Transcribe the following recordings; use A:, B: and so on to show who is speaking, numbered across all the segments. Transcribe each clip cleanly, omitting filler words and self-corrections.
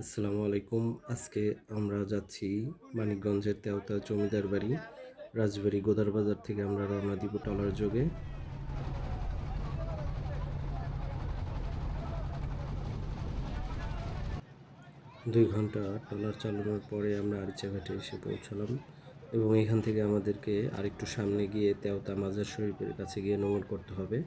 A: আসসালামু আলাইকুম। আজকে আমরা যাচ্ছি মানিকগঞ্জের তেওতা জমিদার বাড়ি, রাজবাড়ী গোদার বাজার থেকে আমরা রওনা দিব ট্রলার যোগে। 2 ঘন্টা ট্রলার চালানোর পরে আমরা আরিচাঘাটে এসে পৌঁছালাম এবং এখান থেকে আমাদেরকে আরেকটু সামনে গিয়ে তেওতা মাজার শরীফের কাছে গিয়ে নোঙর করতে হবে।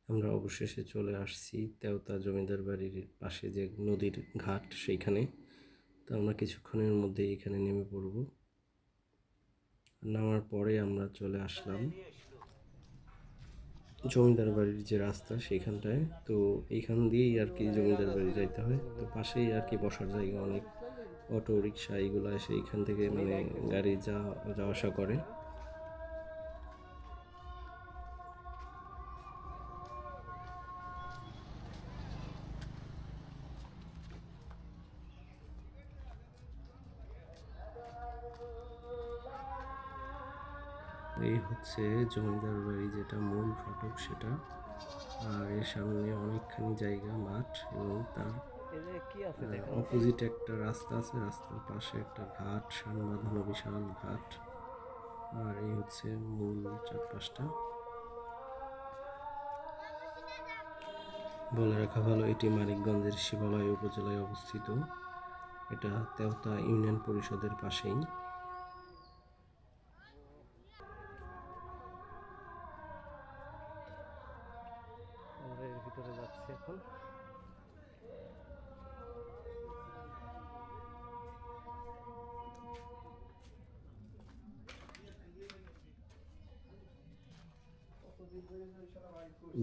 A: আমরা অবশেষে চলে আসছি তেওতা জমিদার বাড়ির পাশে যে নদীর ঘাট সেইখানে। তো আমরা কিছুক্ষণের মধ্যেই এখানে নেমে পড়ব। নামার পরে আমরা চলে আসলাম জমিদার বাড়ির যে রাস্তা সেইখানটায়। তো এইখান দিয়েই আর কি জমিদার বাড়ি যাইতে হয়। তো পাশেই আর কি বসার জায়গা অনেক, অটো রিক্সা এইগুলো এসে এইখান থেকে মানে গাড়ি যাওয়া আসা করে। এই হচ্ছে জমিদার বাড়ি, যেটা মূল ফটক সেটা। আর এর সামনে অনেকখানি জায়গা মাঠ এবং তার অপোজিট একটা রাস্তা আছে, রাস্তার পাশে একটা ঘাট, শান বাঁধানো বিশাল ঘাট। আর এই হচ্ছে মূল চারপাশটা। বলে রাখা ভালো, এটি মানিকগঞ্জের শিবালয় উপজেলায় অবস্থিত। এটা তেওতা ইউনিয়ন পরিষদের পাশেই। আমরা এর ভিতরে যাচ্ছি এখন।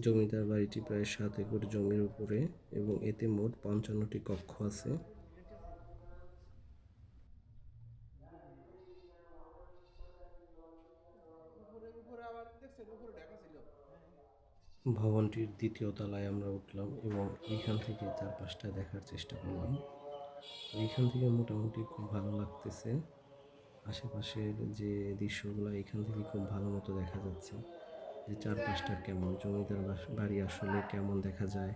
A: জমিদার বাড়িটি প্রায় 7 একর জমির উপরে এবং এতে মোট 55টি কক্ষ আছে। ভবনটির দ্বিতীয় তলায় আমরা উঠলাম এবং এইখান থেকে চারপাশটা দেখার চেষ্টা করলাম। তো এইখান থেকে মোটামুটি খুব ভালো লাগতেছে। আশেপাশের যে দৃশ্যগুলো এখান থেকে খুব ভালো মতো দেখা যাচ্ছে, যে চারপাশটা কেমন, জমিদার বাড়ি আসলে কেমন দেখা যায়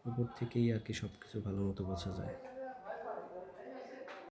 A: উপর থেকেই আর কি সব কিছু ভালো মতো বোঝা যায়।